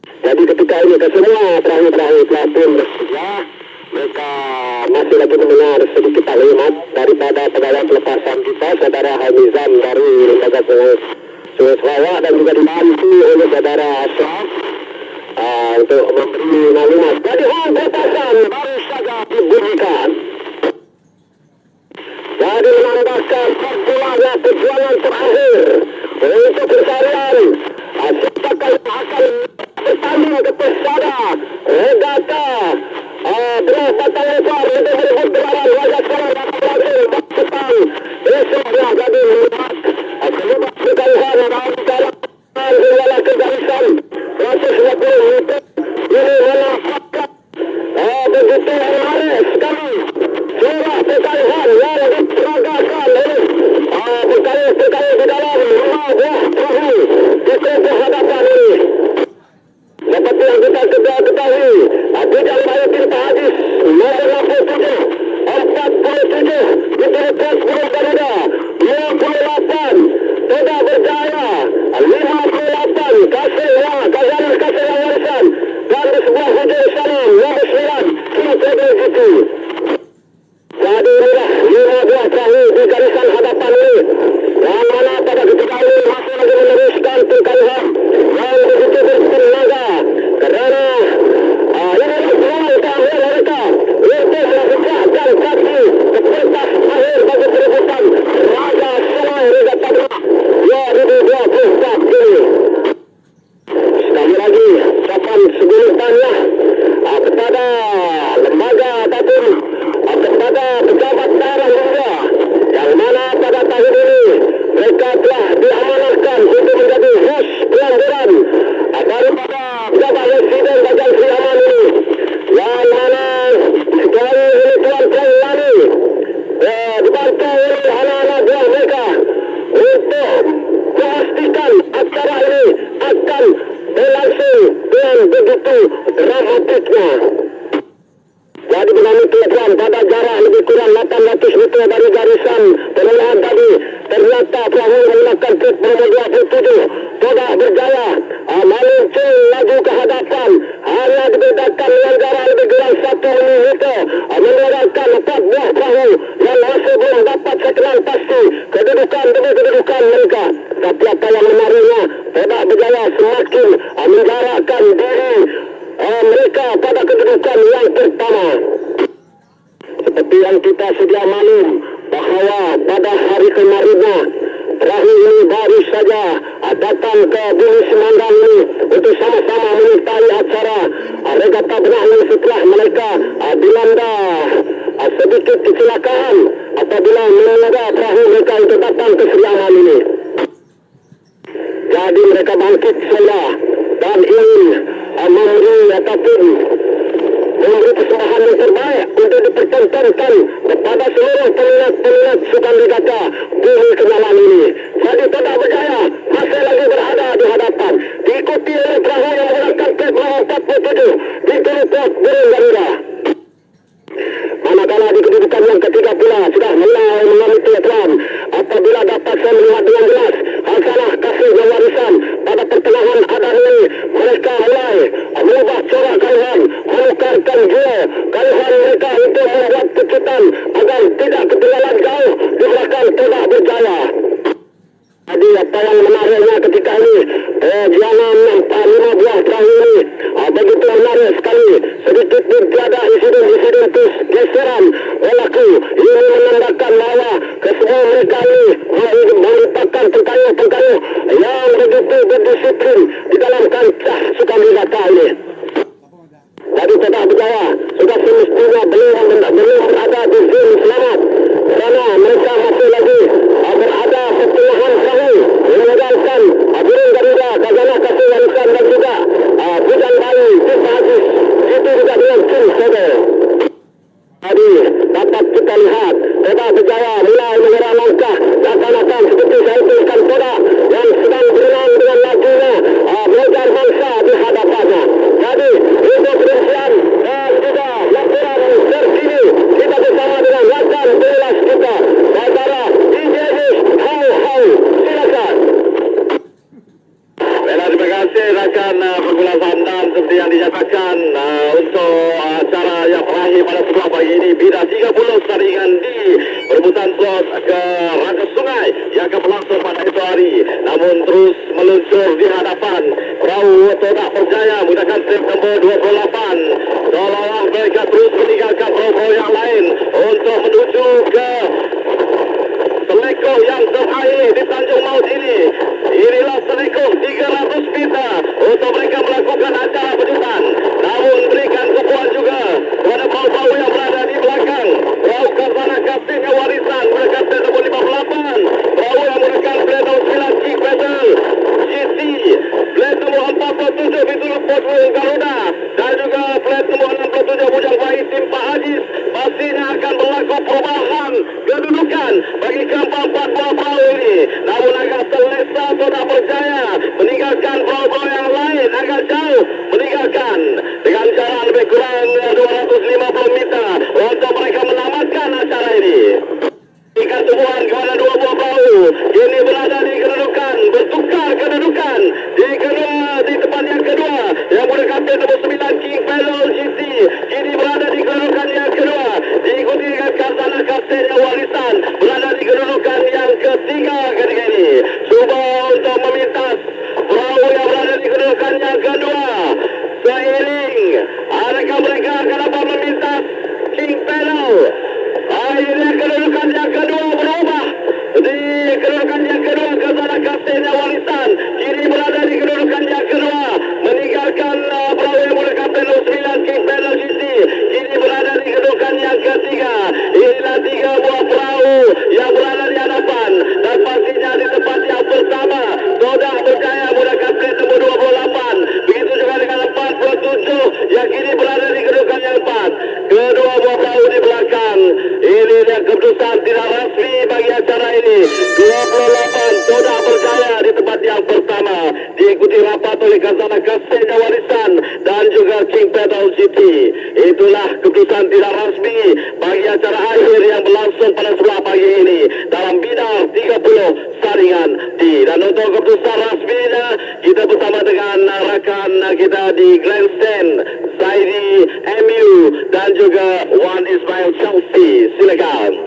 Jadi ketika ini kesemua perahu-perahu pelapun bersedia, mereka masih lagi mendengar sedikit taklimat daripada pegawai pelepasan kita, saudara Hamizan dari Lembaga Sungai Sarawak, dan juga dibantu oleh saudara Ashraf untuk memberi maklumat. Jadi pelepasan baru saja dibunyikan. Jadi menambahkan perjalanan perjuangan terakhir untuk pencarian siapakah yang akan bertanding ke pesada regata berapa lebar untuk merebut gelaran Raja Semarang dan Brazil dan Jepang esoknya. Jadi melihat kelima perkalian dalam jalan hingga ke garisan 150 meter ini menampakkan begitu menarik sekali surah perkalian yang diperagakan oleh perkalian di dalam 5 buah perahu di kelompok hadapan ini. Seperti yang kita ketahui, Abidjan Bayu Tirta Hadis nomor 67, 47 di Telepas Gunung Garuda, 58 Toda Berjaya, 58 Kazalan Kasih yang Warisan, dan di sebelah hujung sana nomor 9 King Table GT. Jadi inilah 5 buah perahu di garisan hadapan ini, yang mana pada ketika ini masih lagi meneruskan perkalian yang begitu bertenaga, kerana ini adalah terakhir mereka untuk melakukan kaki ke pentas akhir bagi perebutan Raja Semarang Regata 2024 ini. Sekali lagi ucapan sebelum tanya kepada lembaga ataupun kepada pejabat daerah juga, yang mana pada tahun ini mereka telah diamanahkan untuk menjadi hos pelanggaran daripada pejabat Residen Bajang Sri Aman ini, yang mana sekali ini Tuan Lani dibantu oleh anak-anak buah mereka untuk memastikan acara ini akan berlangsung dengan begitu dramatiknya. Jadi dengan itu tuan, pada jarak lebih kurang 800 meter dari garisan pemulaan tadi, ternyata perahu menggunakan truk bernomor 27 Toda Berjaya meluncur laju ke hadapan, hanya dibedakan dengan jarak lebih kurang 1 meter, mengeluarkan 4 buah perahu yang masih belum dapat sekenal pasti kedudukan demi kedudukan mereka. Tapi apa yang menariknya, Toda Berjaya semakin menjarakkan diri mereka pada kedudukan yang pertama. Seperti yang kita sedia maklum bahawa pada hari kemarinnya perahu ini baru saja datang ke Bumi Semandang ini untuk sama-sama menyertai acara regata berakhir setelah mereka dilanda sedikit kecelakaan apabila menunda perahu mereka untuk datang ke Sri Aman ini. Jadi mereka bangkit semula dan ingin memberi ataupun memberi persembahan yang terbaik untuk dipertontonkan kepada seluruh peminat-peminat Sukan Regata Bumi Kenyaman ini. Jadi Toda Berjaya masih lagi berada di hadapan, diikuti oleh perahu yang menggunakan truk 47 di Telepas Gunung Garuda. Manakala di kedudukan yang ketiga pula sudah mulai mengalami tuan apabila dapat saya melihat dengan jelas Hasanah Kasih yang Warisan pada pertengahan adan ini mereka mulai mengubah corak kalian, menukarkan jua kalian mereka untuk membuat kejutan agar tidak ketinggalan jauh di belakang Toda Berjaya. Jadi apa yang menariknya ketika ini perjalanan 5 buah perahu ini begitu menarik sekali, sedikit pun tiada insiden-insiden geseran berlaku. Ini menandakan bahawa kesemua mereka ini merupakan pengkayuh-pengkayuh yang begitu berdisiplin di dalam kancah Sukan Regata ini. Jadi Toda Berjaya sudah semestinya belum berada di zon selamat seperti yang dinyatakan untuk acara yang terakhir pada sebelah pagi ini, bida 30 saringan di perebutan slot ke Rangka Sungai yang akan berlangsung pada esok hari. Namun terus meluncur di hadapan perahu Todak Berjaya menggunakan set nombor 28. Seolah-olah mereka terus meninggalkan perahu-perahu yang lain untuk menuju ke selekoh yang terakhir di Tanjung Maut ini. Inilah selekoh 300 meter untuk mereka melakukan acara pejutan. Namun berikan tumpuan juga kepada perahu-perahu yang berada di belakang. Perahu Karsana Kasihnya Warisan menggunakan set nombor 58. Perahu yang menggunakan blade nombor 9 King Pedal GC, blade nombor 47 Bitulu Portwell Garuda, dan juga blade nombor 67 Bujang Faiz Simpah Haji. Pastinya akan berlaku perubahan kedudukan bagi keempat buah perahu ini. Namun agak selesa Todak Berjaya meninggalkan perahu-perahu yang lain agak jauh, meninggalkan dengan jarak lebih kurang 250 meter untuk mereka menamatkan acara ini. Ikan tumbuhan kepada dua buah perahu ini berada di kedudukan, bertukar kedudukan di tempat yang kedua yang menggunakan kapten nombor 9 King Pedal GC kini berada di kedudukan yang kedua, diikuti dengan Karsana Kasihnya Warisan berada di kedudukan yang ketiga ketika ini. Cuba untuk memintas perahu yang berada di kedudukan yang kedua seiring adakah mereka akan dapat memintas King Pedal. Akhirnya kedudukan yang kedua berubah. Di kedudukan yang kedua Karsana Kasihnya Warisan kini berada di kedudukan yang kedua, meninggalkan perahu yang menggunakan kapten nomor 9 King Pedal GC kini berada di kedudukan yang ketiga. Inilah 3 buah perahu yang berada di hadapan, dan pastinya di tempat yang pertama Todak Berjaya menggunakan kapten nomor 28. Begitu juga dengan 47 yang kini berada di kedudukan yang 4. Kedua buah perahu di belakang. Ini dia keputusan tidak resmi bagi acara ini. 28 Todak Berjaya di tempat yang pertama, diikuti rapat oleh Karsana Kasihnya Warisan dan juga King Pedal GT. Itulah keputusan tidak resmi bagi acara akhir yang berlangsung pada sebelah pagi ini dalam bidang 30 saringan D. Dan untuk keputusan resminya kita bersama dengan rakan kita di Grandstand, Zaidi MU dan juga Wan Ismail Chelsea. Silakan.